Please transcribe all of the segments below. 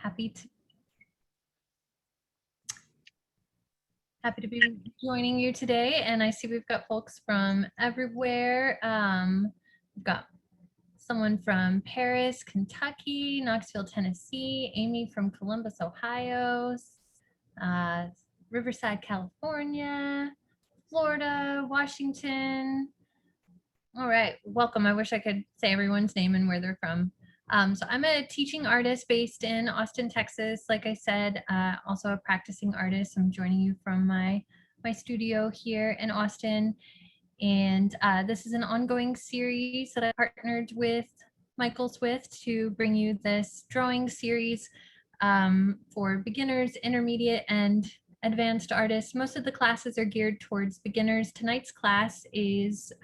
happy to be joining you today. And I see we've got folks from everywhere. We've got someone from Paris, Kentucky, Knoxville, Tennessee, Amy from Columbus, Ohio, Riverside, California, Florida, Washington. All right, welcome. I wish I could say everyone's name and where they're from. So I'm a teaching artist based in Austin, Texas. Like I said, also a practicing artist. I'm joining you from my studio here in Austin. And this is an ongoing series that I partnered with Michaels with to bring you this drawing series for beginners, intermediate, and advanced artists. Most of the classes are geared towards beginners. Tonight's class is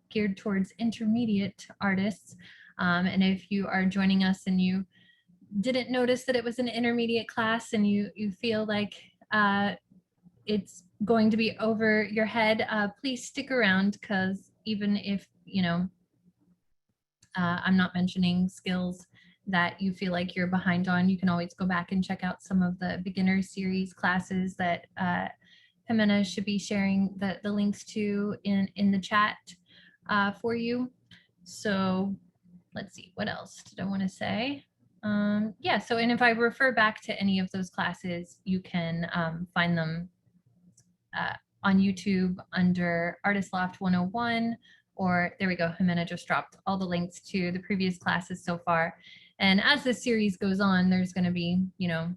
geared towards intermediate artists. And if you are joining us and you didn't notice that it was an intermediate class and you feel like it's going to be over your head, please stick around, because even if, you know, I'm not mentioning skills that you feel like you're behind on, you can always go back and check out some of the beginner series classes that Jimena should be sharing the links to in the chat for you. So let's see, what else did I want to say? Yeah, so, and if I refer back to any of those classes, you can find them on YouTube under Artist Loft 101, or there we go, Jimena just dropped all the links to the previous classes so far. And as this series goes on, there's going to be, you know,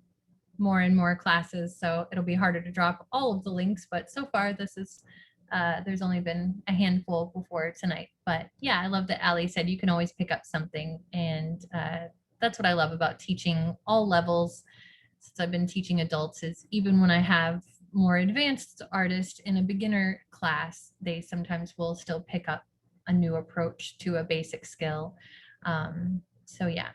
more and more classes, so it'll be harder to drop all of the links, but so far this is there's only been a handful before tonight. But yeah, I love that Ali said you can always pick up something, and that's what I love about teaching all levels since I've been teaching adults, is even when I have more advanced artists in a beginner class, they sometimes will still pick up a new approach to a basic skill. So yeah.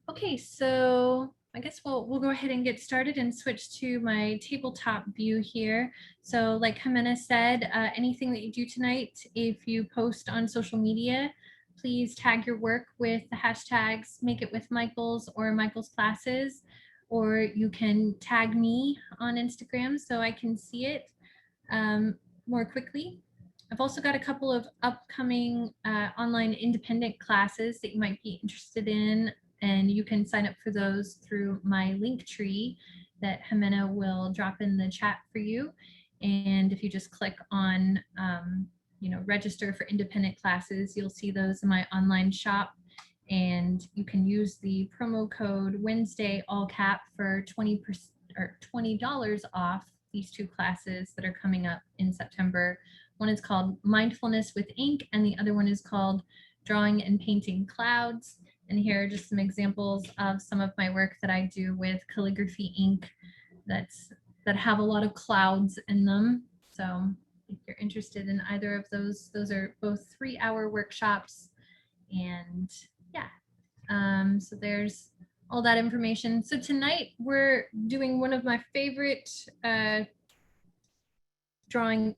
Okay, so I guess we'll go ahead and get started and switch to my tabletop view here. So like Jimena said, anything that you do tonight, if you post on social media, please tag your work with the hashtags Make It With Michaels or Michaels Classes, or you can tag me on Instagram so I can see it more quickly. I've also got a couple of upcoming online independent classes that you might be interested in, and you can sign up for those through my link tree that Jimena will drop in the chat for you. And if you just click on, you know, register for independent classes, you'll see those in my online shop. And you can use the promo code Wednesday all cap for 20% or $20 off these two classes that are coming up in September. One is called Mindfulness with Ink, and the other one is called Drawing and Painting Clouds. And here are just some examples of some of my work that I do with calligraphy ink that have a lot of clouds in them. So if you're interested in either of those are both 3-hour workshops. And yeah, so there's all that information. So tonight we're doing one of my favorite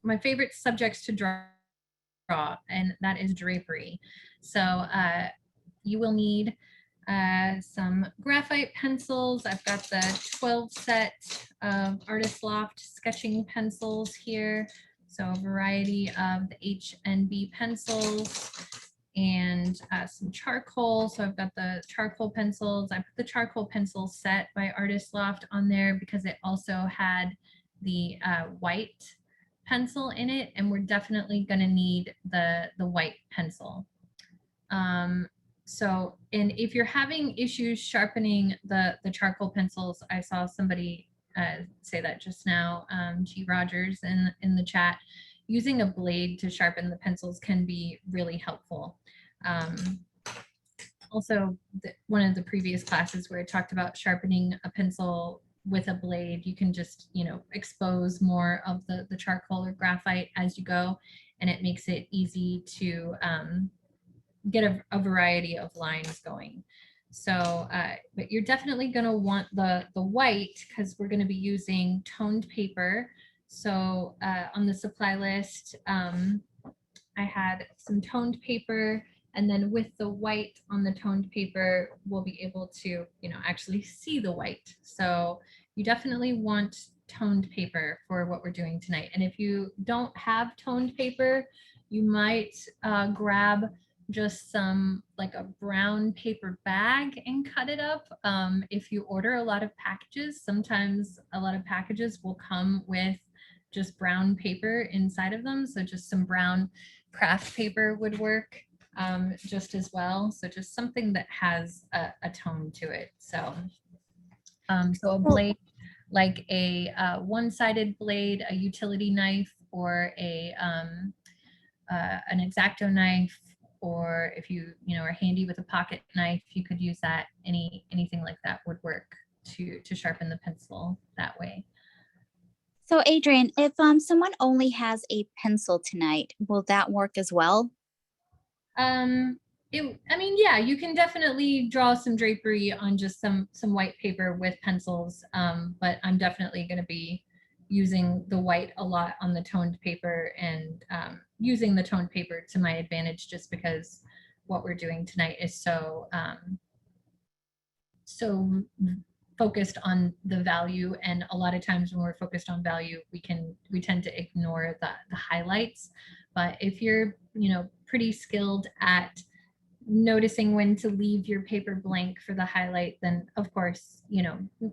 my favorite subjects to draw, and that is drapery. So you will need some graphite pencils. I've got the 12 set of Artist Loft sketching pencils here. So a variety of the H and B pencils, and some charcoal. So I've got the charcoal pencils. I put the charcoal pencil set by Artist Loft on there because it also had the white pencil in it, and we're definitely going to need the white pencil. So, and if you're having issues sharpening the charcoal pencils, I saw somebody say that just now, G Rogers in the chat, using a blade to sharpen the pencils can be really helpful. Also, one of the previous classes where I talked about sharpening a pencil with a blade, you can just, you know, expose more of the charcoal or graphite as you go, and it makes it easy to get a variety of lines going. So, but you're definitely going to want the white, because we're going to be using toned paper. So on the supply list, I had some toned paper And then with the white on the toned paper, we'll be able to, actually see the white. So you definitely want toned paper for what we're doing tonight. And if you don't have toned paper, you might grab just some like a brown paper bag and cut it up. If you order a lot of packages, sometimes a lot of packages will come with just brown paper inside of them. So just some brown craft paper would work just as well. So just something that has a tone to it. So, so a blade, like a one-sided blade, a utility knife, or an X-Acto knife, or if you are handy with a pocket knife, you could use that. Anything like that would work to sharpen the pencil that way. So Adrian, if someone only has a pencil tonight, will that work as well? Yeah, you can definitely draw some drapery on just some white paper with pencils, but I'm definitely going to be using the white a lot on the toned paper, and using the toned paper to my advantage, just because what we're doing tonight is so focused on the value. And a lot of times when we're focused on value, we tend to ignore the highlights. But if you're pretty skilled at noticing when to leave your paper blank for the highlight, then of course,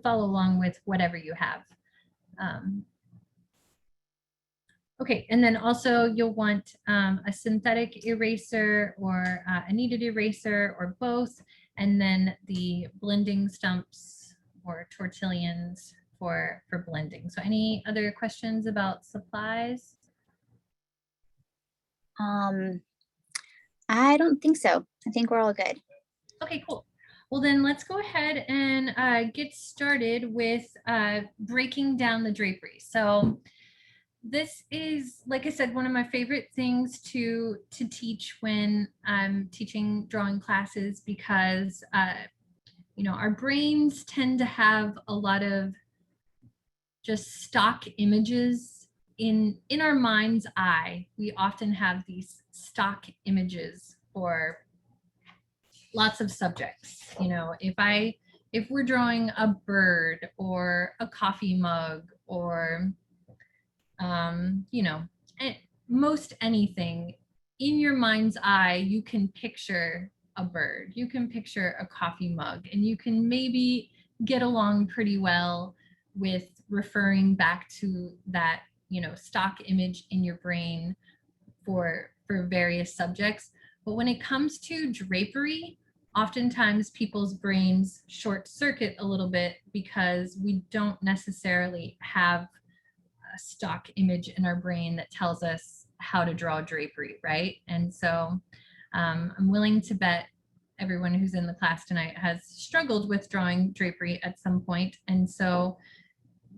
follow along with whatever you have. Okay, and then also you'll want a synthetic eraser or a kneaded eraser, or both, and then the blending stumps or tortillons for blending. So any other questions about supplies? I don't think so. I think we're all good. Okay, cool. Well, then let's go ahead and get started with breaking down the drapery. So this is, like I said, one of my favorite things to teach when I'm teaching drawing classes, because our brains tend to have a lot of just stock images in our mind's eye. We often have these stock images for lots of subjects. If we're drawing a bird or a coffee mug, or most anything, in your mind's eye, you can picture a bird, you can picture a coffee mug, and you can maybe get along pretty well with referring back to that, stock image in your brain for various subjects. But when it comes to drapery, oftentimes people's brains short circuit a little bit, because we don't necessarily have a stock image in our brain that tells us how to draw drapery, right? And so I'm willing to bet everyone who's in the class tonight has struggled with drawing drapery at some point. And so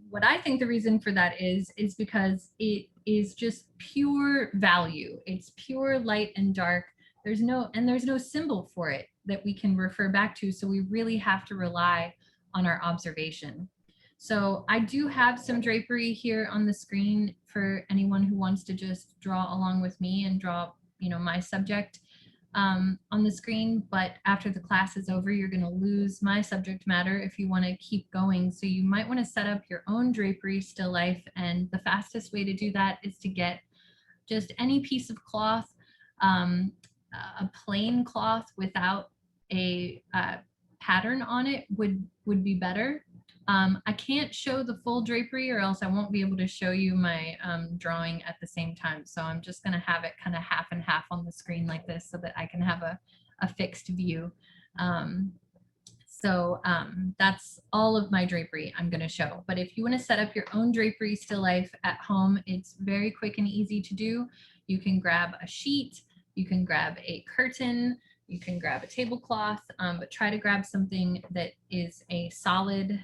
what I think the reason for that is because it is just pure value. It's pure light and dark. There's no symbol for it that we can refer back to. So we really have to rely on our observation. So I do have some drapery here on the screen for anyone who wants to just draw along with me and draw, my subject on the screen. But after the class is over, you're going to lose my subject matter if you want to keep going. So you might want to set up your own drapery still life. And the fastest way to do that is to get just any piece of cloth, a plain cloth without a pattern on it would be better. I can't show the full drapery, or else I won't be able to show you my drawing at the same time. So I'm just going to have it kind of half and half on the screen like this, so that I can have a fixed view. That's all of my drapery I'm going to show. But if you want to set up your own drapery still life at home, it's very quick and easy to do. You can grab a sheet, you can grab a curtain, you can grab a tablecloth, but try to grab something that is a solid,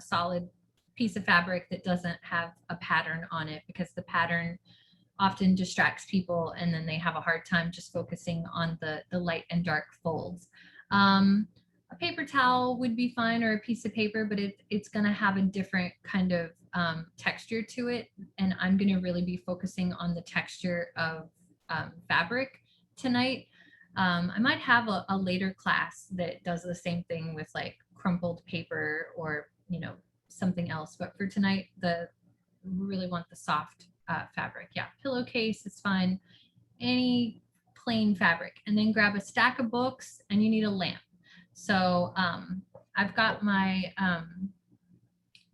solid piece of fabric that doesn't have a pattern on it, because the pattern often distracts people and then they have a hard time just focusing on the light and dark folds. A paper towel would be fine, or a piece of paper, but it's going to have a different kind of texture to it. And I'm going to really be focusing on the texture of fabric tonight. I might have a later class that does the same thing with like crumpled paper or, you know, something else. But for tonight, we really want the soft fabric. Yeah, pillowcase is fine. Any plain fabric. And then grab a stack of books and you need a lamp. So I've got my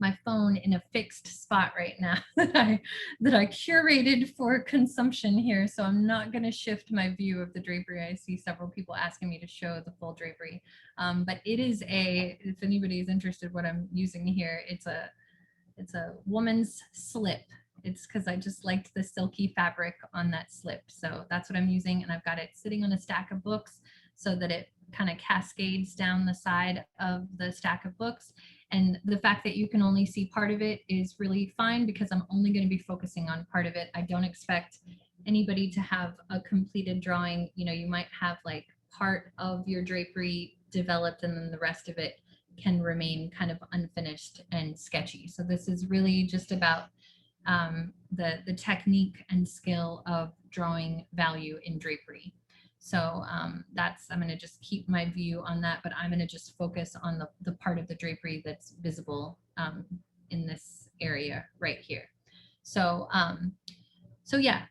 my phone in a fixed spot right now that I curated for consumption here. So I'm not going to shift my view of the drapery. I see several people asking me to show the full drapery, but it is if anybody is interested, what I'm using here, it's a woman's slip. It's because I just liked the silky fabric on that slip. So that's what I'm using, and I've got it sitting on a stack of books so that it kind of cascades down the side of the stack of books. And the fact that you can only see part of it is really fine because I'm only going to be focusing on part of it. I don't expect anybody to have a completed drawing. You know, you might have like part of your drapery developed and then the rest of it can remain kind of unfinished and sketchy. So this is really just about the technique and skill of drawing value in drapery. So I'm going to just keep my view on that, but I'm going to just focus on the part of the drapery that's visible in this area right here. So, yeah,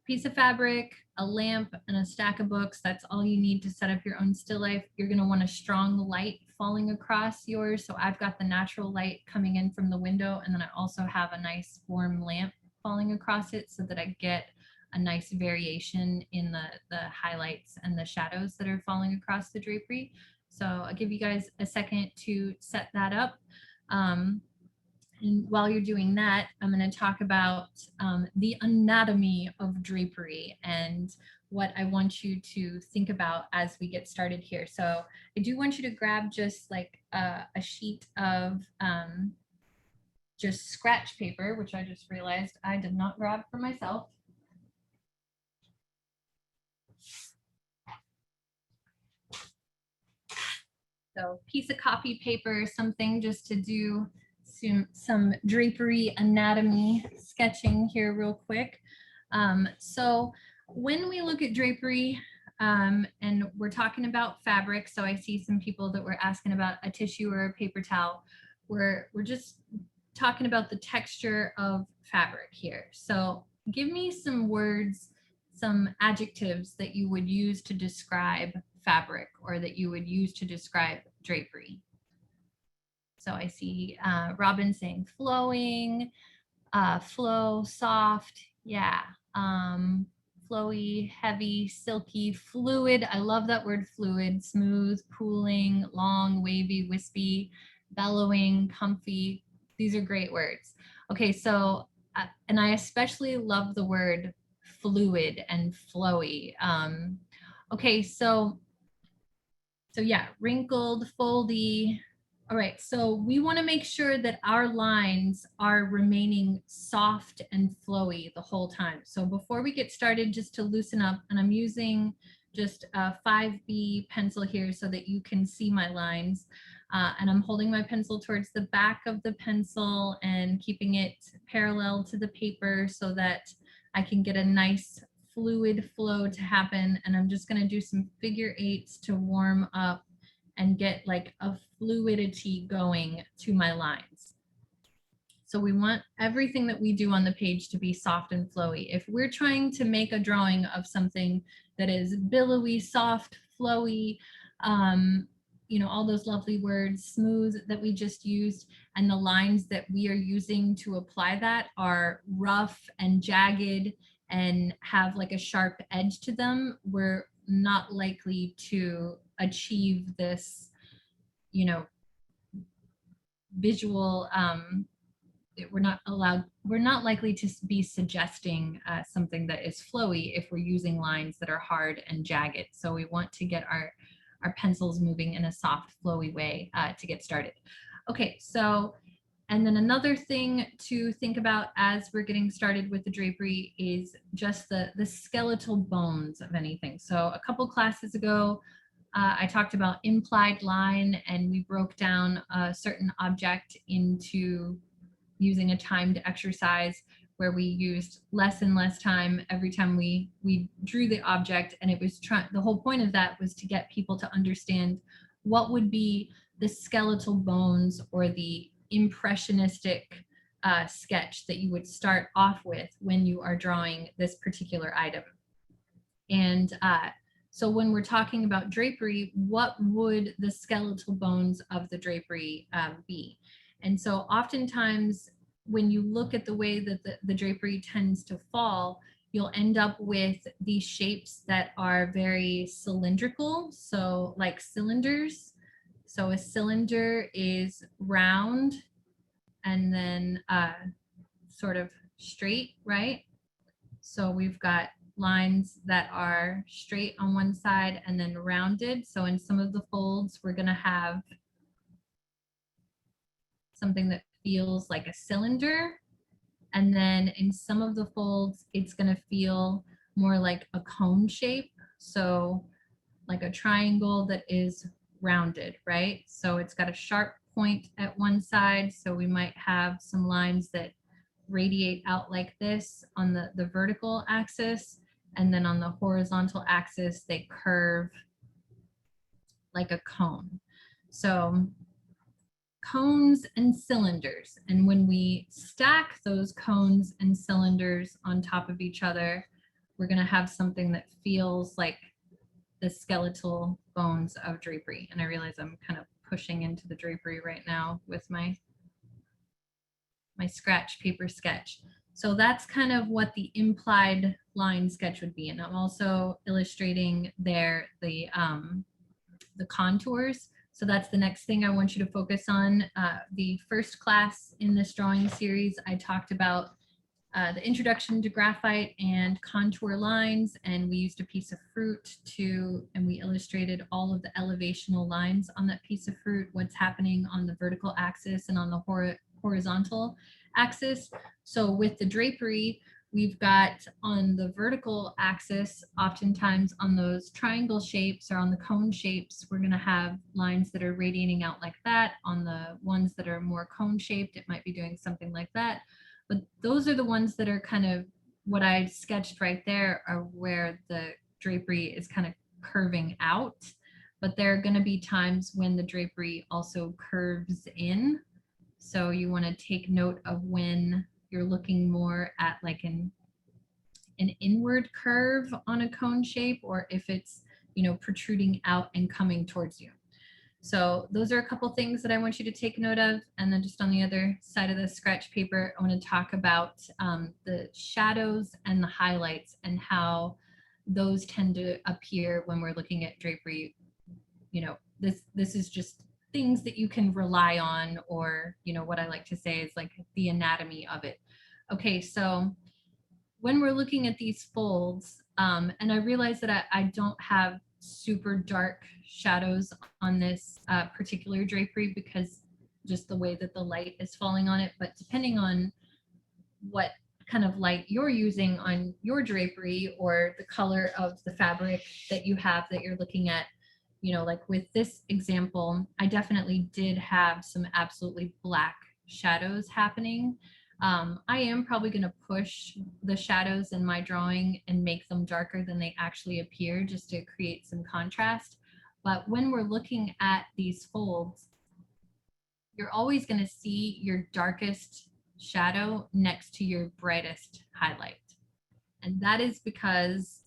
piece of fabric, a lamp, and a stack of books. That's all you need to set up your own still life. You're going to want a strong light falling across yours. So I've got the natural light coming in from the window, and then I also have a nice warm lamp falling across it so that I get a nice variation in the highlights and the shadows that are falling across the drapery. So I'll give you guys a second to set that up. And while you're doing that, I'm going to talk about the anatomy of drapery and what I want you to think about as we get started here. So I do want you to grab just like a sheet of just scratch paper, which I just realized I did not grab for myself. So piece of copy paper, something just to do some drapery anatomy sketching here real quick. So when we look at drapery and we're talking about fabric, so I see some people that were asking about a tissue or a paper towel. We're just talking about the texture of fabric here. So give me some words, some adjectives that you would use to describe fabric or that you would use to describe drapery. So I see Robin saying flowing, flow, soft, yeah, flowy, heavy, silky, fluid. I love that word fluid, smooth, pooling, long, wavy, wispy, bellowing, comfy. These are great words. Okay, so, and I especially love the word fluid and flowy. Okay, so yeah, wrinkled, foldy. All right, so we want to make sure that our lines are remaining soft and flowy the whole time. So before we get started, just to loosen up, and I'm using just a 5B pencil here so that you can see my lines. And I'm holding my pencil towards the back of the pencil and keeping it parallel to the paper so that I can get a nice fluid flow to happen. And I'm just going to do some figure eights to warm up and get like a fluidity going to my lines. So we want everything that we do on the page to be soft and flowy. If we're trying to make a drawing of something that is billowy, soft, flowy, you know, all those lovely words, smooth that we just used, and the lines that we are using to apply that are rough and jagged and have like a sharp edge to them, we're not likely to achieve this, you know, visual, we're not likely to be suggesting something that is flowy if we're using lines that are hard and jagged. So we want to get our pencils moving in a soft, flowy way to get started. Okay, so, and then another thing to think about as we're getting started with the drapery is just the skeletal bones of anything. So a couple classes ago, I talked about implied line, and we broke down a certain object into using a timed exercise where we used less and less time every time we drew the object. And it was the whole point of that was to get people to understand what would be the skeletal bones or the impressionistic sketch that you would start off with when you are drawing this particular item. And so when we're talking about drapery, what would the skeletal bones of the drapery be? And so oftentimes when you look at the way that the drapery tends to fall, you'll end up with these shapes that are very cylindrical. So like cylinders. So a cylinder is round and then sort of straight, right? So we've got lines that are straight on one side and then rounded. So in some of the folds, we're going to have something that feels like a cylinder. And then in some of the folds, it's going to feel more like a cone shape. So like a triangle that is rounded, right? So it's got a sharp point at one side. So we might have some lines that radiate out like this on the vertical axis. And then on the horizontal axis, they curve like a cone. So cones and cylinders. And when we stack those cones and cylinders on top of each other, we're going to have something that feels like the skeletal bones of drapery. And I realize I'm kind of pushing into the drapery right now with my scratch paper sketch. So that's kind of what the implied line sketch would be. And I'm also illustrating there the contours. So that's the next thing I want you to focus on. The first class in this drawing series, I talked about the introduction to graphite and contour lines, and we used a piece of fruit and we illustrated all of the elevational lines on that piece of fruit, what's happening on the vertical axis and on the horizontal axis. So with the drapery, we've got on the vertical axis, oftentimes on those triangle shapes or on the cone shapes, we're going to have lines that are radiating out like that. On the ones that are more cone shaped, it might be doing something like that. But those are the ones that are kind of what I sketched right there, are where the drapery is kind of curving out. But there are going to be times when the drapery also curves in. So you want to take note of when you're looking more at like an inward curve on a cone shape, or if it's, you know, protruding out and coming towards you. So those are a couple things that I want you to take note of. And then just on the other side of the scratch paper, I want to talk about the shadows and the highlights and how those tend to appear when we're looking at drapery. You know, this is just things that you can rely on, or, you know, what I like to say is like the anatomy of it. Okay, so when we're looking at these folds, and I realize that I don't have super dark shadows on this particular drapery because just the way that the light is falling on it, but depending on what kind of light you're using on your drapery or the color of the fabric that you have that you're looking at, you know, like with this example, I definitely did have some absolutely black shadows happening. I am probably going to push the shadows in my drawing and make them darker than they actually appear, just to create some contrast. But when we're looking at these folds, you're always going to see your darkest shadow next to your brightest highlight. And that is because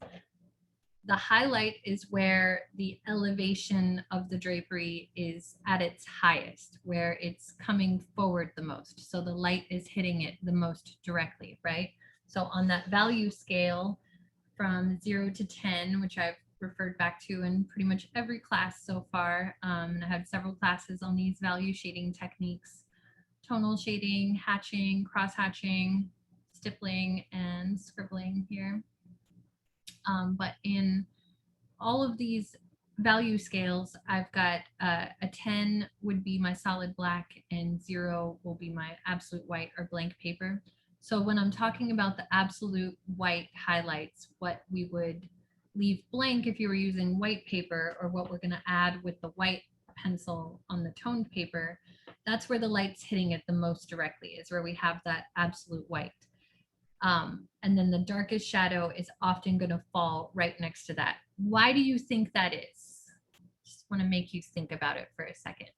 the highlight is where the elevation of the drapery is at its highest, where it's coming forward the most. So the light is hitting it the most directly, right? So on that value scale from 0 to 10, which I've referred back to in pretty much every class so far, and I had several classes on these value shading techniques: tonal shading, hatching, cross hatching, stippling, and scribbling here. But in all of these value scales, I've got a 10 would be my solid black and 0 will be my absolute white or blank paper. So when I'm talking about the absolute white highlights, what we would leave blank if you were using white paper, or what we're going to add with the white pencil on the toned paper, that's where the light's hitting it the most directly, is where we have that absolute white. And then the darkest shadow is often going to fall right next to that. Why do you think that is? Just want to make you think about it for a second.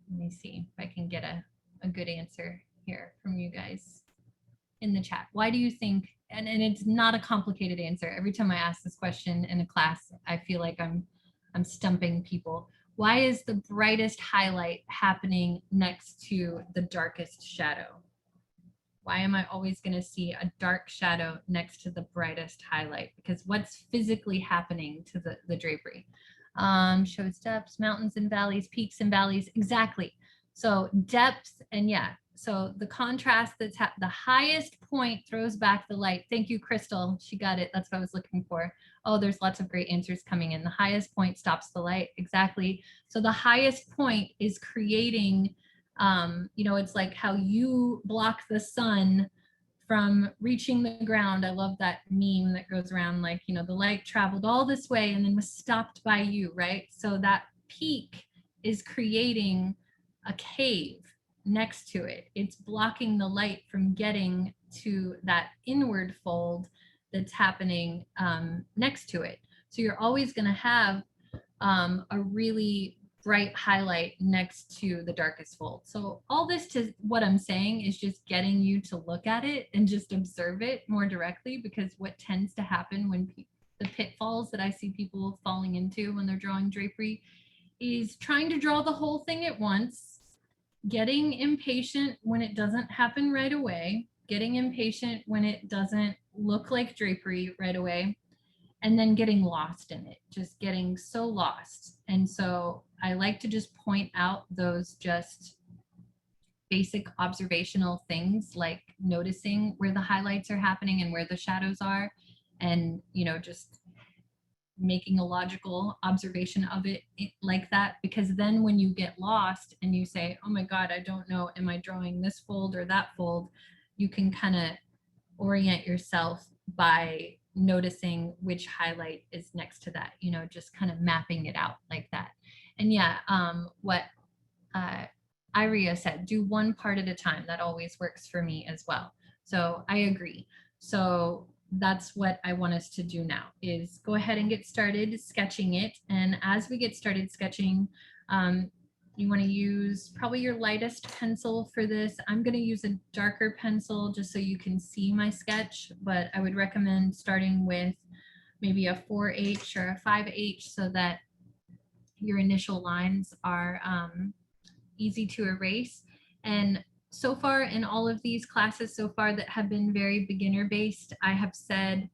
Let me see if I can get a good answer here from you guys in the chat. Why do you think, and it's not a complicated answer. Every time I ask this question in a class, I feel like I'm stumping people. Why is the brightest highlight happening next to the darkest shadow? Why am I always going to see a dark shadow next to the brightest highlight? Because what's physically happening to the drapery? Shows depths, mountains and valleys, peaks and valleys. Exactly. So depth and yeah. So the contrast that's the highest point throws back the light. Thank you, Crystal. She got it. That's what I was looking for. Oh, there's lots of great answers coming in. The highest point stops the light. Exactly. So the highest point is creating, you know, it's like how you block the sun from reaching the ground. I love that meme that goes around like, you know, the light traveled all this way and then was stopped by you, right? So that peak is creating a cave next to it. It's blocking the light from getting to that inward fold that's happening next to it. So you're always going to have a really bright highlight next to the darkest fold. So all this to what I'm saying is just getting you to look at it and just observe it more directly, because what tends to happen when the pitfalls that I see people falling into when they're drawing drapery is trying to draw the whole thing at once, getting impatient when it doesn't happen right away, getting impatient when it doesn't look like drapery right away, and then getting lost in it, just getting so lost. And so I like to just point out those just basic observational things, like noticing where the highlights are happening and where the shadows are, and, you know, just making a logical observation of it like that. Because then when you get lost and you say, oh my God, I don't know, am I drawing this fold or that fold, you can kind of orient yourself by noticing which highlight is next to that, you know, just kind of mapping it out like that. And yeah, what Iria said, do one part at a time. That always works for me as well. So I agree. So that's what I want us to do now, is go ahead and get started sketching it. And as we get started sketching, you want to use probably your lightest pencil for this. I'm going to use a darker pencil just so you can see my sketch, but I would recommend starting with maybe a 4H or a 5H so that your initial lines are easy to erase. And so far in all of these classes so far that have been very beginner based, I have said,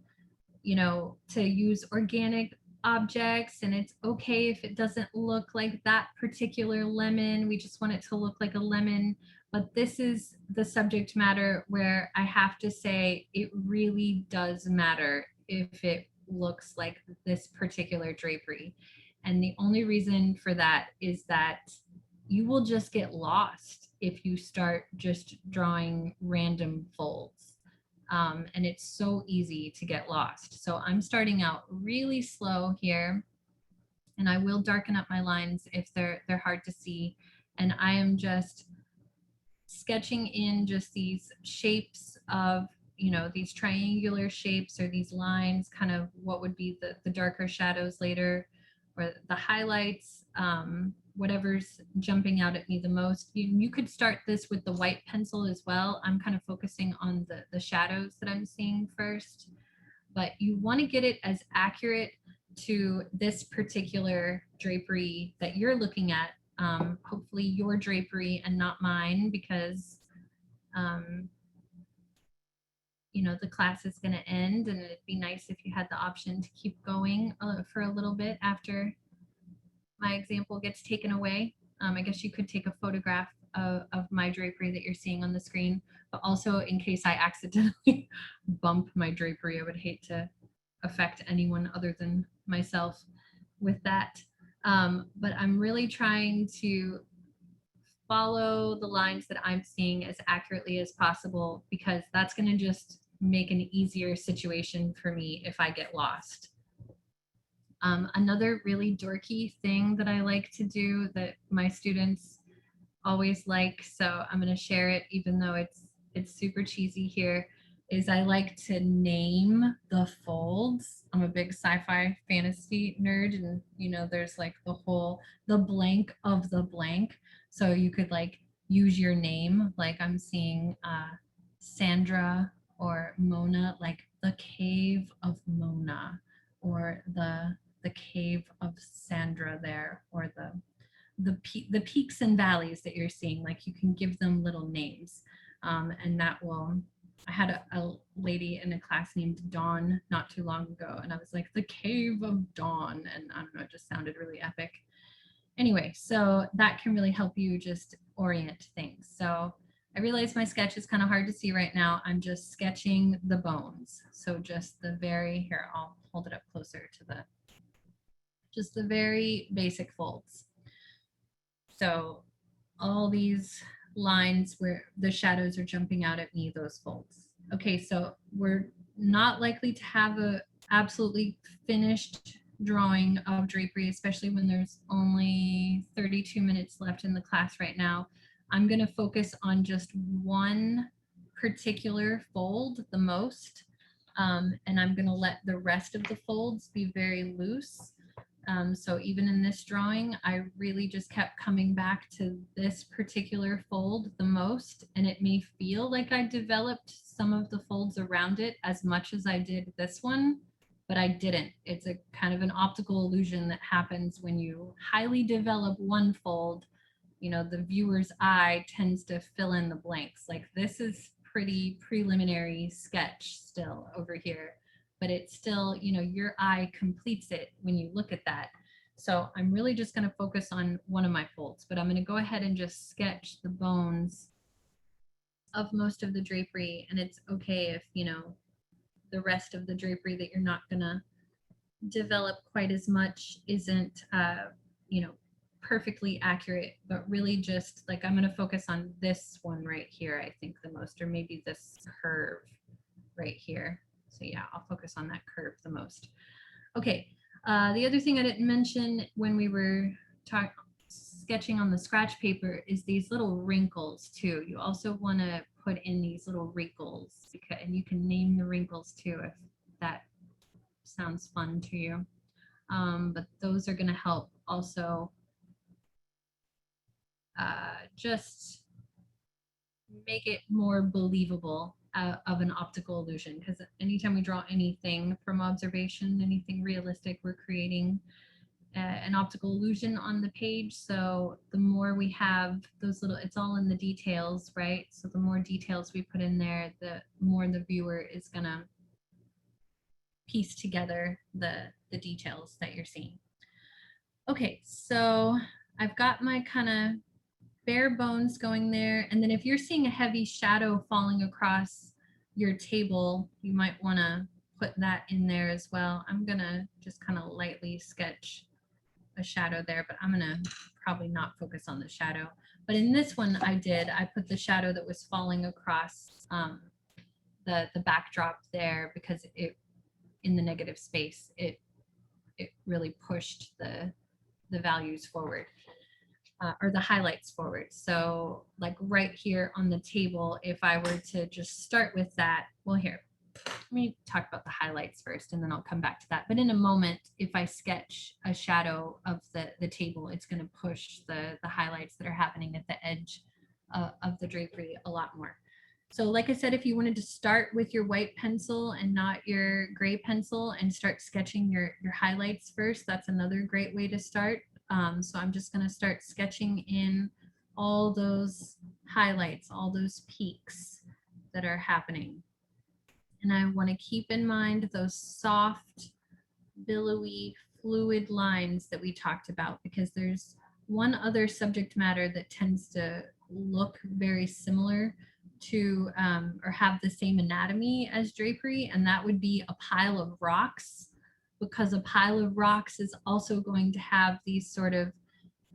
you know, to use organic objects, and it's okay if it doesn't look like that particular lemon. We just want it to look like a lemon. But this is the subject matter where I have to say it really does matter if it looks like this particular drapery. And the only reason for that is that you will just get lost if you start just drawing random folds. And it's so easy to get lost. So I'm starting out really slow here, and I will darken up my lines if they're hard to see. And I am just sketching in just these shapes of, you know, these triangular shapes or these lines, kind of what would be the darker shadows later, or the highlights, whatever's jumping out at me the most. You could start this with the white pencil as well. I'm kind of focusing on the shadows that I'm seeing first, but you want to get it as accurate to this particular drapery that you're looking at. Hopefully your drapery and not mine, because you know, the class is going to end, and it'd be nice if you had the option to keep going for a little bit after my example gets taken away. I guess you could take a photograph of my drapery that you're seeing on the screen, but also in case I accidentally bump my drapery, I would hate to affect anyone other than myself with that. But I'm really trying to follow the lines that I'm seeing as accurately as possible, because that's going to just make an easier situation for me if I get lost. Another really dorky thing that I like to do that my students always like, so I'm going to share it even though it's super cheesy here. is I like to name the folds. I'm a big sci-fi fantasy nerd, and you know, there's like the blank of the blank. So you could like use your name, like I'm seeing Sandra or Mona, like the cave of Mona, or the cave of Sandra there, or the peaks and valleys that you're seeing. Like you can give them little names, and that will. I had a lady in a class named Dawn not too long ago, and I was like, the cave of Dawn, and I don't know, it just sounded really epic. Anyway, so that can really help you just orient things. So I realize my sketch is kind of hard to see right now. I'm just sketching the bones. So just the very, here, I'll hold it up closer to just the very basic folds. So all these lines where the shadows are jumping out at me, those folds. Okay, so we're not likely to have a absolutely finished drawing of drapery, especially when there's only 32 minutes left in the class right now. I'm going to focus on just one particular fold the most, and I'm going to let the rest of the folds be very loose. So even in this drawing, I really just kept coming back to this particular fold the most, and it may feel like I developed some of the folds around it as much as I did this one, but I didn't. It's a kind of an optical illusion that happens when you highly develop one fold. You know, the viewer's eye tends to fill in the blanks. Like this is pretty preliminary sketch still over here, but it's still, you know, your eye completes it when you look at that. So I'm really just going to focus on one of my folds, but I'm going to go ahead and just sketch the bones of most of the drapery. And it's okay if, you know, the rest of the drapery that you're not going to develop quite as much isn't, you know, perfectly accurate, but really just like I'm going to focus on this one right here, I think the most, or maybe this curve right here. So yeah, I'll focus on that curve the most. Okay, the other thing I didn't mention when we were sketching on the scratch paper is these little wrinkles too. You also want to put in these little wrinkles, because, and you can name the wrinkles too if that sounds fun to you. But those are going to help also just make it more believable of an optical illusion, because anytime we draw anything from observation, anything realistic, we're creating an optical illusion on the page. So the more we have those little, it's all in the details, right? So the more details we put in there, the more the viewer is gonna piece together the details that you're seeing. Okay, so I've got my kind of bare bones going there. And then if you're seeing a heavy shadow falling across your table, you might want to put that in there as well. I'm going to just kind of lightly sketch a shadow there, but I'm going to probably not focus on the shadow. But in this one I put the shadow that was falling across the backdrop there, because it, in the negative space, it really pushed the values forward. Or the highlights forward. So like right here on the table, if I were to just start with that, well, here, let me talk about the highlights first, and then I'll come back to that. But in a moment, if I sketch a shadow of the table, it's going to push the highlights that are happening at the edge of the drapery a lot more. So like I said, if you wanted to start with your white pencil and not your gray pencil and start sketching your highlights first, that's another great way to start. So I'm just going to start sketching in all those highlights, all those peaks that are happening. And I want to keep in mind those soft, billowy, fluid lines that we talked about, because there's one other subject matter that tends to look very similar to or have the same anatomy as drapery, and that would be a pile of rocks, because a pile of rocks is also going to have these sort of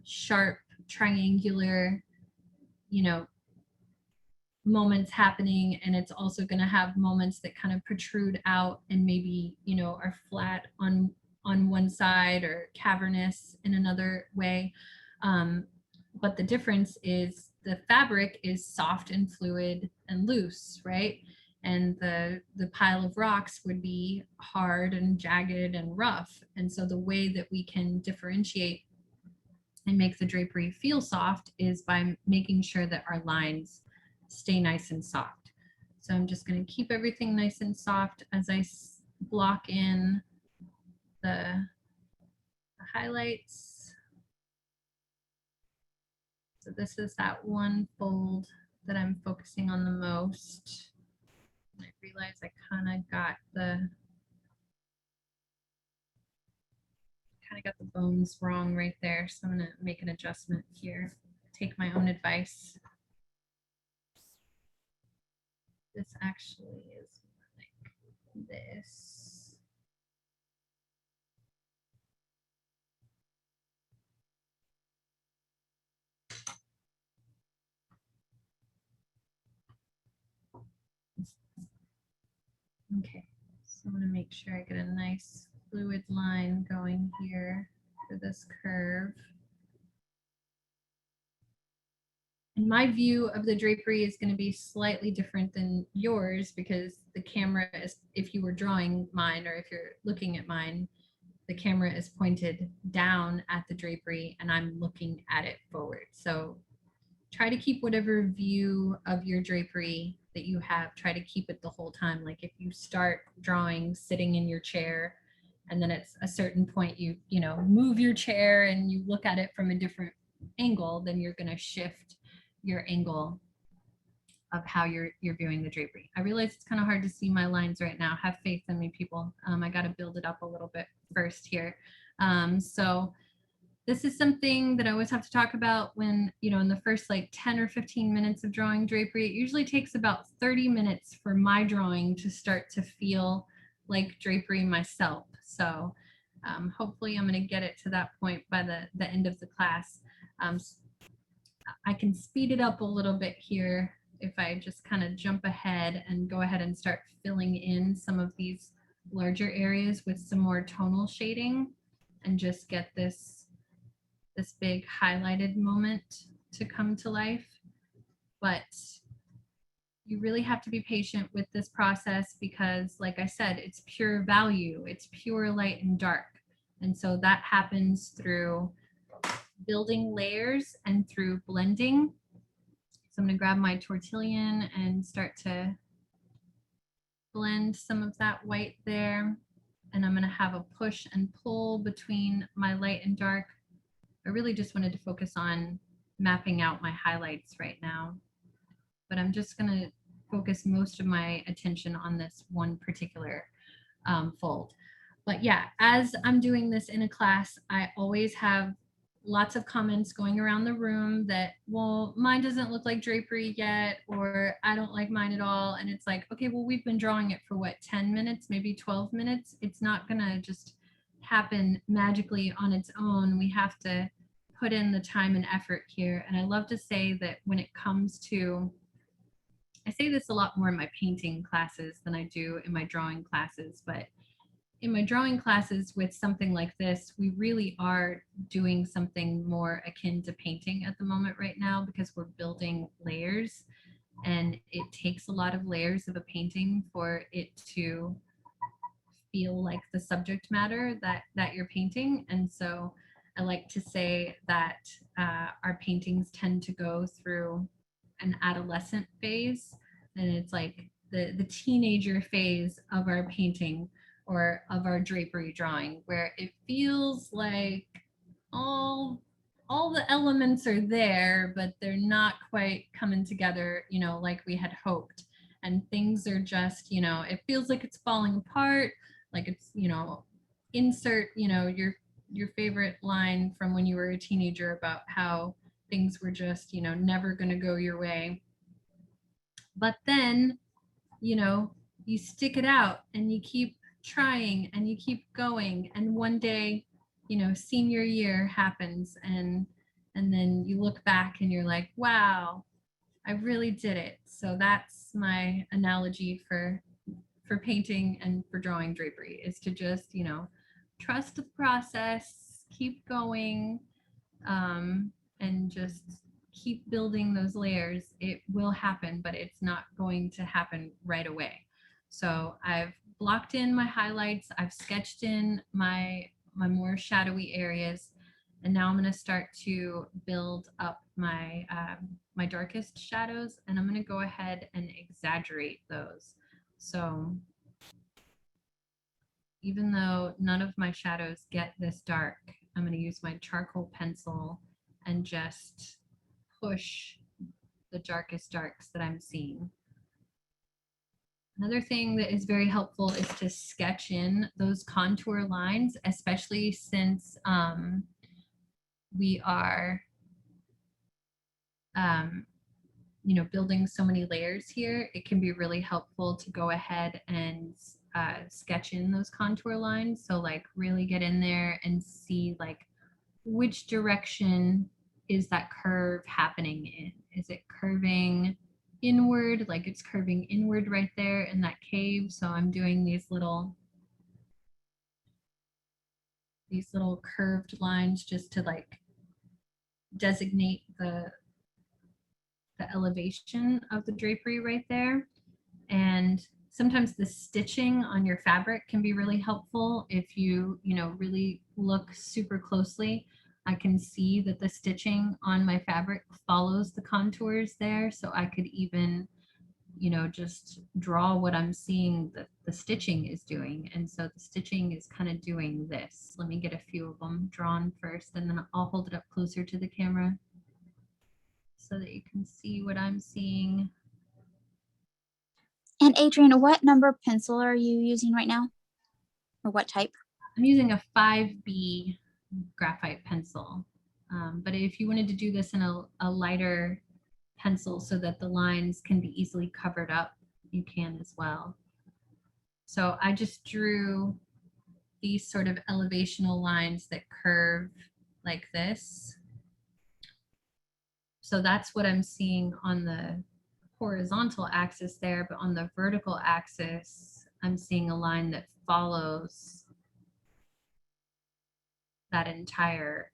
sharp, triangular, you know, moments happening, and it's also going to have moments that kind of protrude out and maybe, you know, are flat on one side or cavernous in another way. But the difference is the fabric is soft and fluid and loose, right? and the pile of rocks would be hard and jagged and rough. And so the way that we can differentiate and make the drapery feel soft is by making sure that our lines stay nice and soft. So I'm just going to keep everything nice and soft as I block in the highlights. So this is that one fold that I'm focusing on the most. I realize I kind of got the bones wrong right there. So I'm gonna make an adjustment here. Take my own advice. This actually is like this. Okay, so I'm gonna make sure I get a nice fluid line going here for this curve. And my view of the drapery is going to be slightly different than yours because the camera is, if you were drawing mine or if you're looking at mine, the camera is pointed down at the drapery and I'm looking at it forward. So try to keep whatever view of your drapery that you have, try to keep it the whole time. Like if you start drawing sitting in your chair and then at a certain point you move your chair and you look at it from a different angle, then you're going to shift your angle of how you're viewing the drapery. I realize it's kind of hard to see my lines right now. Have faith in me, people. I got to build it up a little bit first here. So this is something that I always have to talk about when, in the first like 10 or 15 minutes of drawing drapery. It usually takes about 30 minutes for my drawing to start to feel like drapery myself. So hopefully I'm going to get it to that point by the end of the class. I can speed it up a little bit here if I just kind of jump ahead and go ahead and start filling in some of these larger areas with some more tonal shading and just get this big highlighted moment to come to life. But you really have to be patient with this process because, like I said, it's pure value. It's pure light and dark. And so that happens through building layers and through blending. So I'm going to grab my tortillon and start to blend some of that white there. And I'm going to have a push and pull between my light and dark. I really just wanted to focus on mapping out my highlights right now, but I'm just going to focus most of my attention on this one particular fold. But yeah, as I'm doing this in a class, I always have lots of comments going around the room that, well, mine doesn't look like drapery yet, or I don't like mine at all. And it's like, okay, well, we've been drawing it for what, 10 minutes, maybe 12 minutes. It's not gonna just happen magically on its own. We have to put in the time and effort here. And I love to say that when it comes to, I say this a lot more in my painting classes than I do in my drawing classes, but in my drawing classes with something like this, we really are doing something more akin to painting at the moment right now because we're building layers, and it takes a lot of layers of a painting for it to feel like the subject matter that you're painting. And so I like to say that our paintings tend to go through an adolescent phase, and it's like the teenager phase of our painting or of our drapery drawing, where it feels like all the elements are there, but they're not quite coming together, like we had hoped. And things are just, it feels like it's falling apart, like it's, insert, your favorite line from when you were a teenager about how things were just, never going to go your way. But then, you stick it out and you keep trying and you keep going, and one day senior year happens, and then you look back and you're like, wow, I really did it. So that's my analogy for painting and for drawing drapery, is to just trust the process, keep going, and just keep building those layers, it will happen, but it's not going to happen right away. So I've blocked in my highlights, I've sketched in my more shadowy areas, and now I'm going to start to build up my my darkest shadows, and I'm going to go ahead and exaggerate those. So even though none of my shadows get this dark, I'm going to use my charcoal pencil and just push the darkest darks that I'm seeing. Another thing that is very helpful is to sketch in those contour lines, especially since we are, you know, building so many layers here. It can be really helpful to go ahead and sketch in those contour lines. So like really get in there and see like which direction is that curve happening in? Is it curving inward, like it's curving inward right there in that cave? So I'm doing these little curved lines just to like designate the elevation of the drapery right there. And sometimes the stitching on your fabric can be really helpful if you know, really look super closely. I can see that the stitching on my fabric follows the contours there. So I could even, you know, just draw what I'm seeing that the stitching is doing. And so the stitching is kind of doing this. Let me get a few of them drawn first, and then I'll hold it up closer to the camera so that you can see what I'm seeing. And Adrian, what number pencil are you using right now? Or what type? I'm using a 5B graphite pencil. But if you wanted to do this in a lighter pencil so that the lines can be easily covered up, you can as well. So I just drew these sort of elevational lines that curve like this. So that's what I'm seeing on the horizontal axis there, but on the vertical axis, I'm seeing a line that follows that entire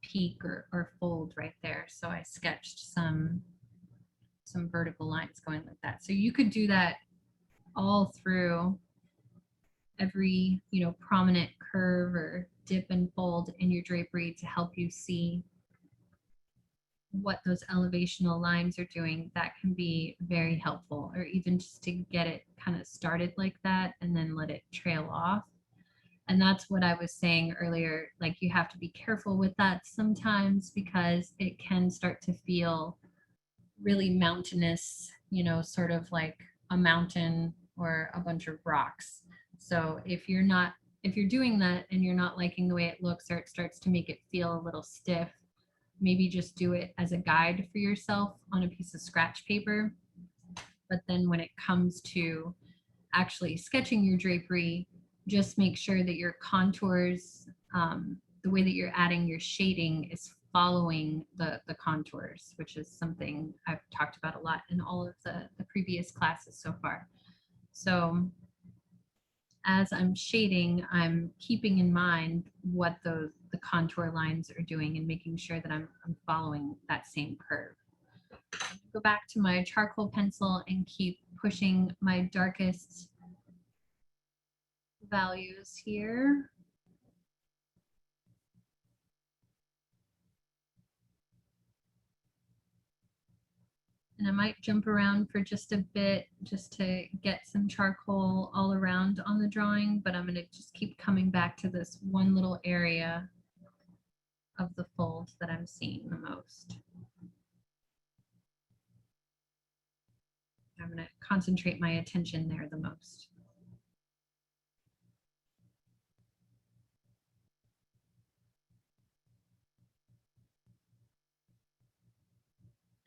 peak or fold right there. So I sketched some vertical lines going like that. So you could do that all through every, you know, prominent curve or dip and fold in your drapery to help you see what those elevational lines are doing. That can be very helpful, or even just to get it kind of started like that and then let it trail off. And that's what I was saying earlier, like you have to be careful with that sometimes because it can start to feel really mountainous, you know, sort of like a mountain or a bunch of rocks. So if you're doing that and you're not liking the way it looks, or it starts to make it feel a little stiff, maybe just do it as a guide for yourself on a piece of scratch paper. But then when it comes to actually sketching your drapery, just make sure that your contours, the way that you're adding your shading is following the contours, which is something I've talked about a lot in all of the previous classes so far. So as I'm shading, I'm keeping in mind what the contour lines are doing and making sure that I'm following that same curve. Go back to my charcoal pencil and keep pushing my darkest values here. And I might jump around for just a bit just to get some charcoal all around on the drawing, but I'm going to just keep coming back to this one little area of the fold that I'm seeing the most. I'm going to concentrate my attention there the most.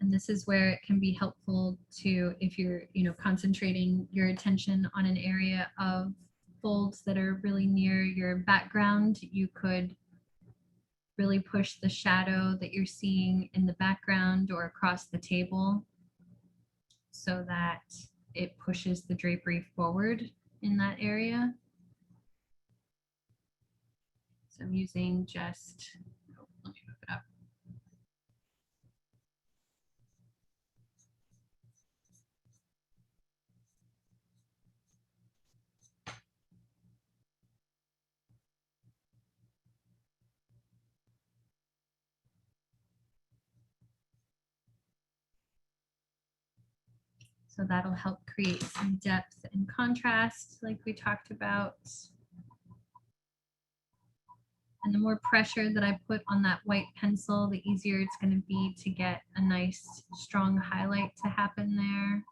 And this is where it can be helpful to, if you're, you know, concentrating your attention on an area of folds that are really near your background, you could really push the shadow that you're seeing in the background or across the table so that it pushes the drapery forward in that area. So I'm using just, oh, let me move it up. So that'll help create some depth and contrast like we talked about. And the more pressure that I put on that white pencil, the easier it's going to be to get a nice strong highlight to happen there.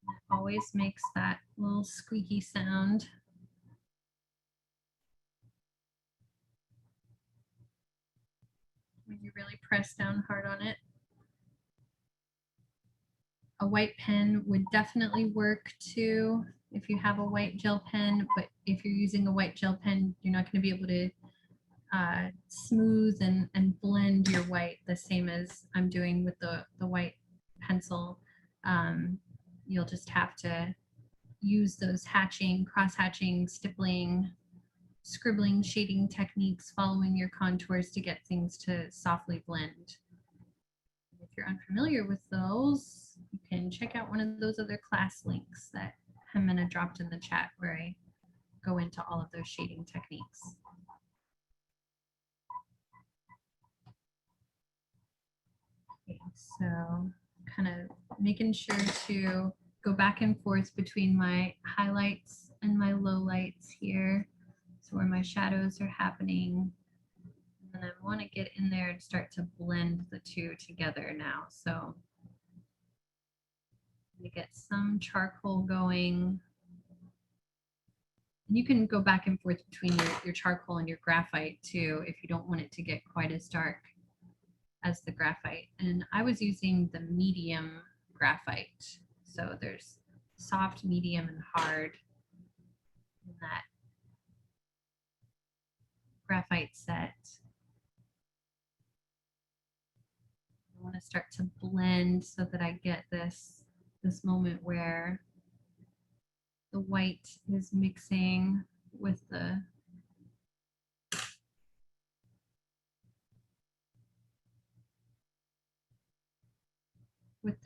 It always makes that little squeaky sound. When you really press down hard on it. A white pen would definitely work too if you have a white gel pen, but if you're using a white gel pen, you're not going to be able to smooth and blend your white the same as I'm doing with the white pencil. You'll just have to use those hatching, cross-hatching, stippling, scribbling, shading techniques, following your contours to get things to softly blend. If you're unfamiliar with those, you can check out one of those other class links that Jimena dropped in the chat where I go into all of those shading techniques. Okay, so kind of making sure to go back and forth between my highlights and my lowlights here. So where my shadows are happening. And I want to get in there and start to blend the two together now. So I'm going to get some charcoal going. And you can go back and forth between your charcoal and your graphite too if you don't want it to get quite as dark as the graphite. And I was using the medium graphite. So there's soft, medium, and hard in that graphite set. I want to start to blend so that I get this moment where the white is mixing with the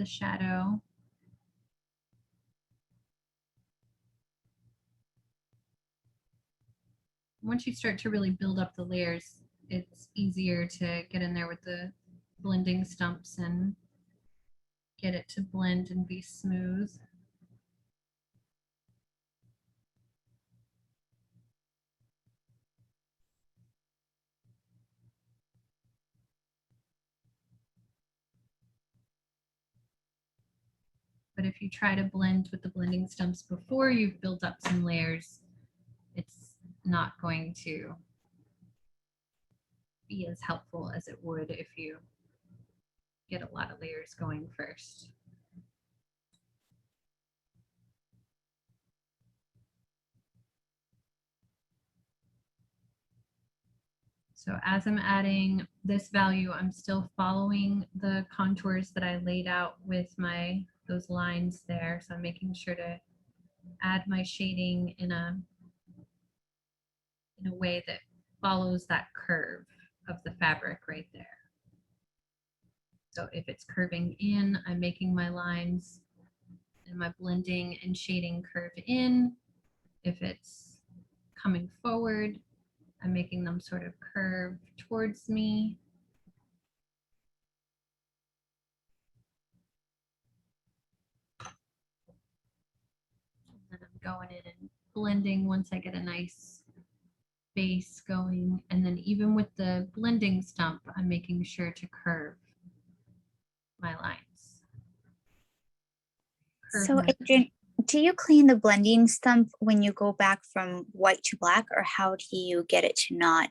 shadow. Once you start to really build up the layers, it's easier to get in there with the blending stumps and get it to blend and be smooth. But if you try to blend with the blending stumps before you've built up some layers, it's not going to be as helpful as it would if you get a lot of layers going first. So as I'm adding this value, I'm still following the contours that I laid out with those lines there. So I'm making sure to add my shading in a way that follows that curve of the fabric right there. So if it's curving in, I'm making my lines and my blending and shading curve in. If it's coming forward, I'm making them sort of curve towards me. And then I'm going in and blending once I get a nice base going. And then even with the blending stump, I'm making sure to curve my lines. So Adrian, do you clean the blending stump when you go back from white to black, or how do you get it to not?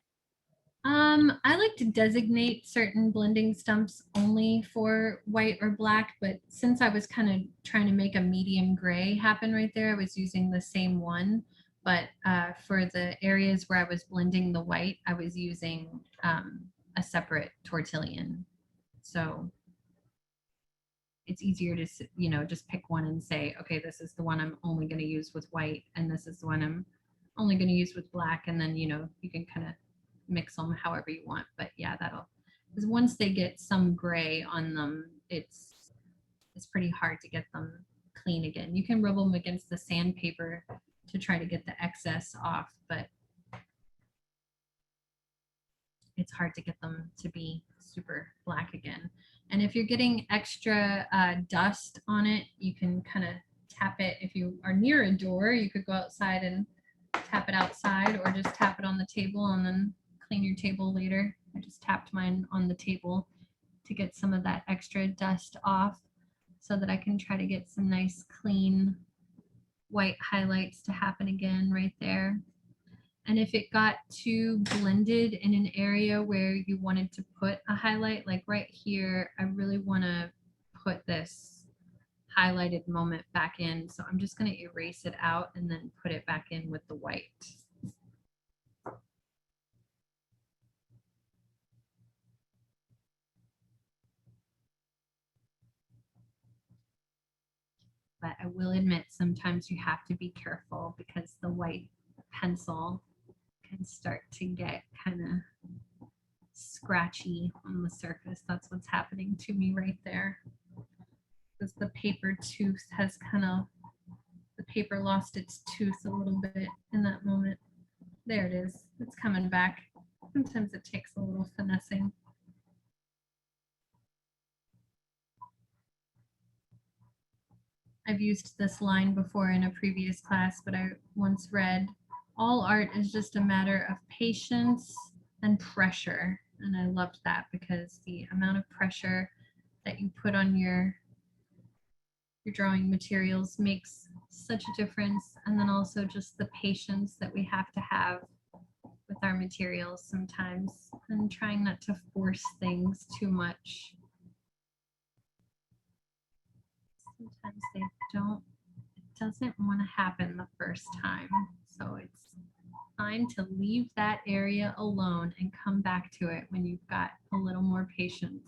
I like to designate certain blending stumps only for white or black, but since I was kind of trying to make a medium gray happen right there, I was using the same one. But for the areas where I was blending the white, I was using a separate tortillon. So it's easier to, just pick one and say, okay, this is the one I'm only going to use with white, and this is the one I'm only going to use with black. And then, you can kind of mix them however you want. But yeah, because once they get some gray on them, it's pretty hard to get them clean again. You can rub them against the sandpaper to try to get the excess off, but it's hard to get them to be super black again. And if you're getting extra dust on it, you can kind of tap it. If you are near a door, you could go outside and tap it outside, or just tap it on the table and then clean your table later. I just tapped mine on the table to get some of that extra dust off so that I can try to get some nice clean white highlights to happen again right there. And if it got too blended in an area where you wanted to put a highlight, like right here, I really want to put this highlighted moment back in. So I'm just going to erase it out and then put it back in with the white. But I will admit sometimes you have to be careful because the white pencil can start to get kind of scratchy on the surface. That's what's happening to me right there. Because the paper tooth has kind of, the paper lost its tooth a little bit in that moment. There it is. It's coming back. Sometimes it takes a little finessing. I've used this line before in a previous class, but I once read, all art is just a matter of patience and pressure. And I loved that because the amount of pressure that you put on your drawing materials makes such a difference. And then also just the patience that we have to have with our materials sometimes, and trying not to force things too much. Sometimes they don't, it doesn't want to happen the first time. So it's fine to leave that area alone and come back to it when you've got a little more patience.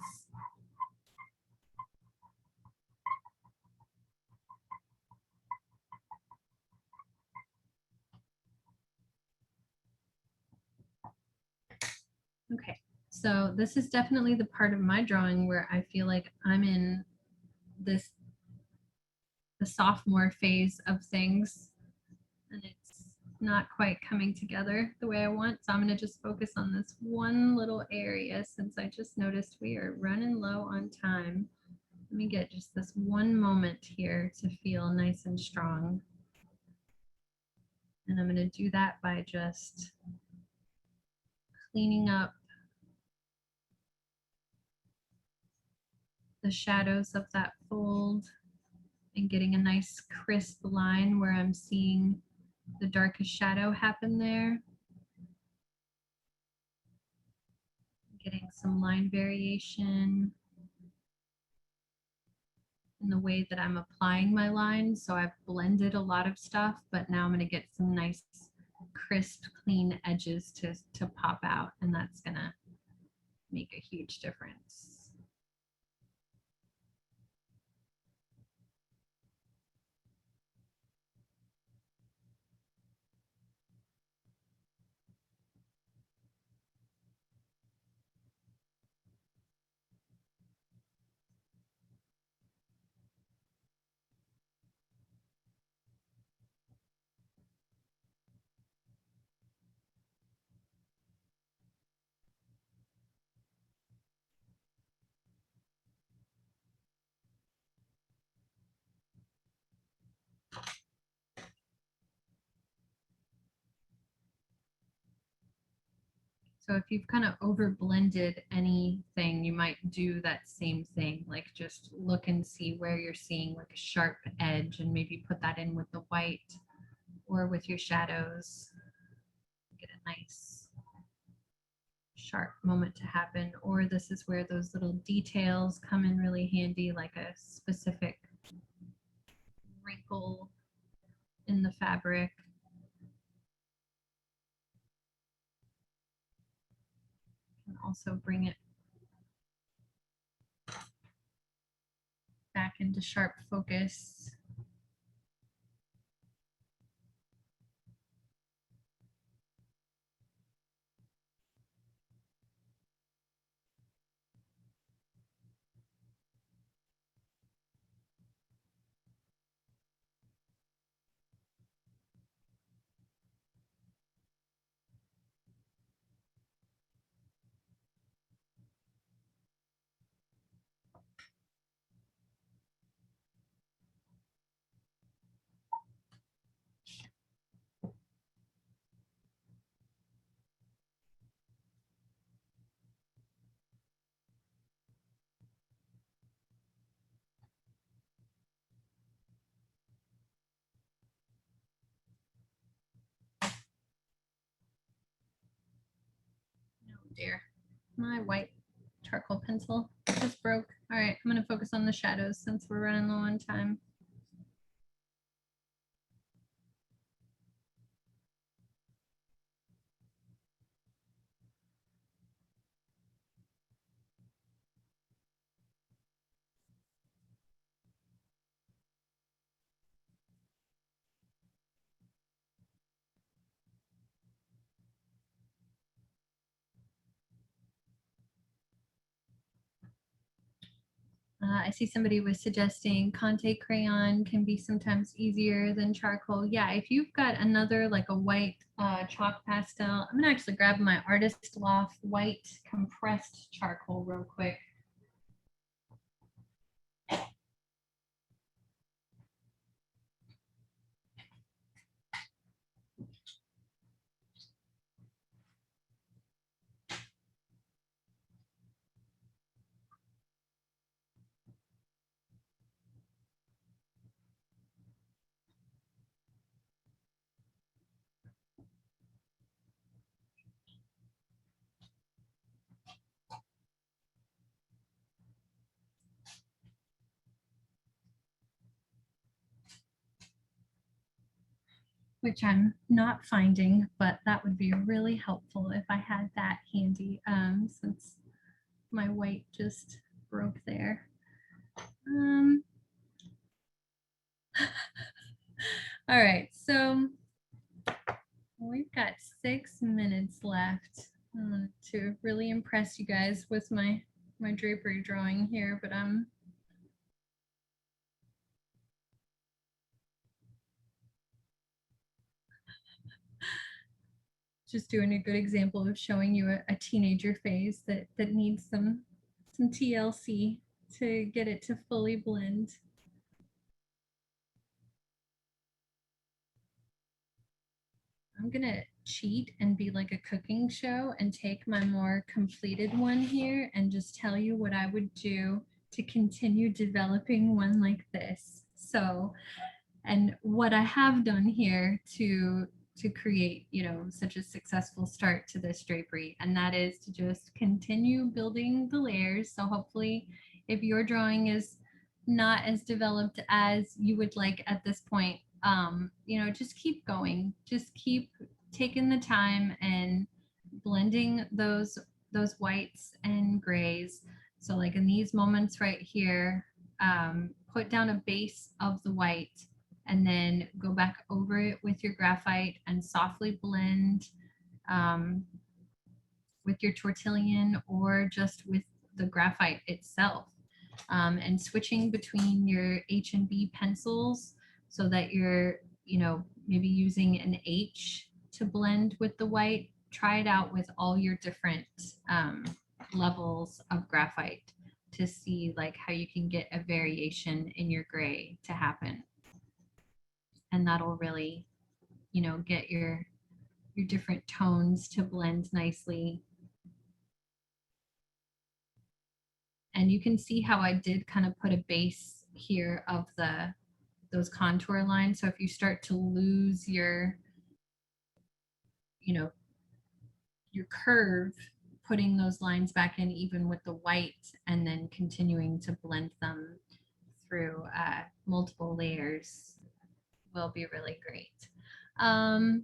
Okay, so this is definitely the part of my drawing where I feel like I'm in this, the sophomore phase of things, and it's not quite coming together the way I want. So I'm going to just focus on this one little area since I just noticed we are running low on time. Let me get just this one moment here to feel nice and strong. And I'm going to do that by just cleaning up the shadows of that fold and getting a nice crisp line where I'm seeing the darkest shadow happen there. Getting some line variation in the way that I'm applying my lines. So I've blended a lot of stuff, but now I'm going to get some nice crisp, clean edges to pop out, and that's going to make a huge difference. So if you've kind of over blended anything, you might do that same thing, like just look and see where you're seeing like a sharp edge and maybe put that in with the white or with your shadows. Get a nice sharp moment to happen. Or this is where those little details come in really handy, like a specific wrinkle in the fabric. And also bring it back into sharp focus. dear, my white charcoal pencil just broke. All right, I'm gonna focus on the shadows since we're running low on time. I see somebody was suggesting Conte crayon can be sometimes easier than charcoal. Yeah, if you've got another like a white chalk pastel, I'm gonna actually grab my Artist Loft white compressed charcoal real quick. Which I'm not finding, but that would be really helpful if I had that handy since my white just broke there. All right, so we've got 6 minutes left to really impress you guys with my drapery drawing here, but I'm just doing a good example of showing you a teenager phase that needs some TLC to get it to fully blend. I'm gonna cheat and be like a cooking show and take my more completed one here and just tell you what I would do to continue developing one like this. So, and what I have done here to create, you know, such a successful start to this drapery, and that is to just continue building the layers. So hopefully if your drawing is not as developed as you would like at this point, you know, just keep going, just keep taking the time and blending those whites and grays. So like in these moments right here, put down a base of the white and then go back over it with your graphite and softly blend with your tortillon or just with the graphite itself. And switching between your H and B pencils so that you're, you know, maybe using an H to blend with the white. Try it out with all your different levels of graphite to see like how you can get a variation in your gray to happen. And that'll really, you know, get your different tones to blend nicely. And you can see how I did kind of put a base here of those contour lines. So if you start to lose your, you know, your curve, putting those lines back in even with the white and then continuing to blend them through multiple layers will be really great. All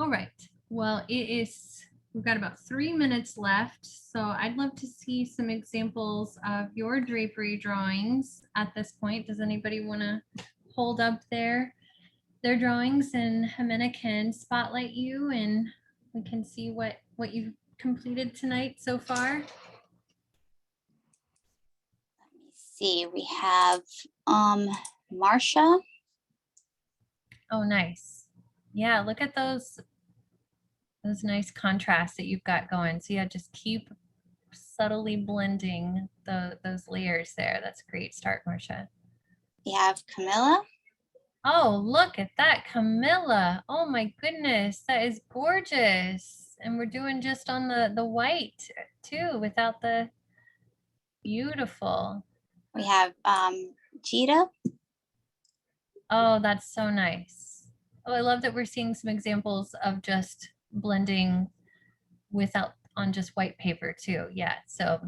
right, well, we've got about 3 minutes left, so I'd love to see some examples of your drapery drawings at this point. Does anybody want to hold up their drawings and Jimena can spotlight you and we can see what you've completed tonight so far? Let me see. We have Marsha. Oh, nice. Yeah, look at those nice contrasts that you've got going. So yeah, just keep subtly blending those layers there. That's a great start, Marsha. We have Camilla. Oh, look at that, Camilla. Oh my goodness, that is gorgeous. And we're doing just on the white too, without the beautiful. We have Gita. Oh, that's so nice. Oh, I love that we're seeing some examples of just blending without on just white paper too. Yeah, so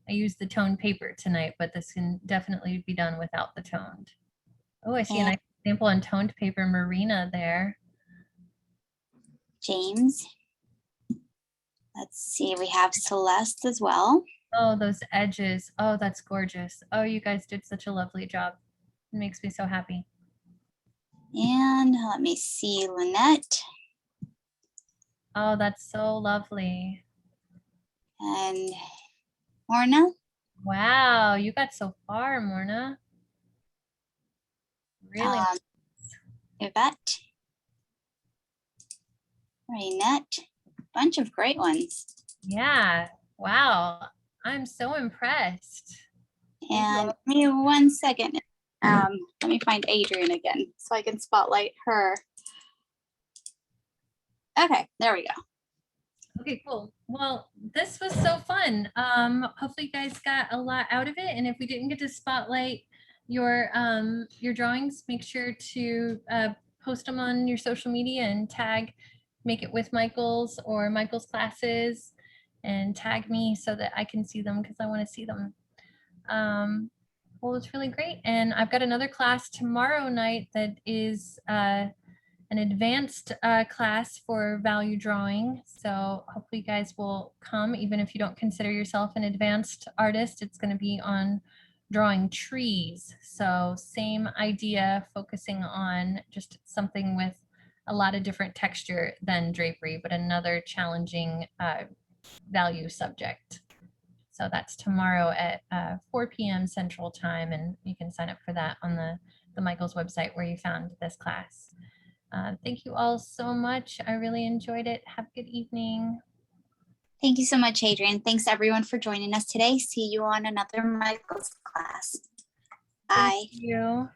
I used the toned paper tonight, but this can definitely be done without the toned. Oh, I see a And nice example on toned paper, Marina there. James. Let's see, we have Celeste as well. Oh, those edges. Oh, that's gorgeous. Oh, you guys did such a lovely job. It makes me so happy. And let me see, Lynette Oh, that's so lovely. and Morna. Wow, you got so far, Morna. Really? Yvette, Rainette, bunch of great ones. Yeah. Wow. I'm so impressed. And give me 1 second. Let me find Adrian again so I can spotlight her. Okay, there we go. Okay, cool. Well, this was so fun. Hopefully you guys got a lot out of it. And if we didn't get to spotlight your drawings, make sure to post them on your social media and tag Make It With Michael's or Michael's classes and tag me so that I can see them because I want to see them. Well, it's really great. And I've got another class tomorrow night that is an advanced class for value drawing. So hopefully you guys will come, even if you don't consider yourself an advanced artist. It's going to be on drawing trees. So same idea, focusing on just something with a lot of different texture than drapery, but another challenging value subject. So that's tomorrow at 4 p.m. Central Time, and you can sign up for that on the Michael's website where you found this class. Thank you all so much. I really enjoyed it. Have a good evening. Thank you so much, Adrian. Thanks everyone for joining us today. See you on another Michael's class. Bye. Thank you.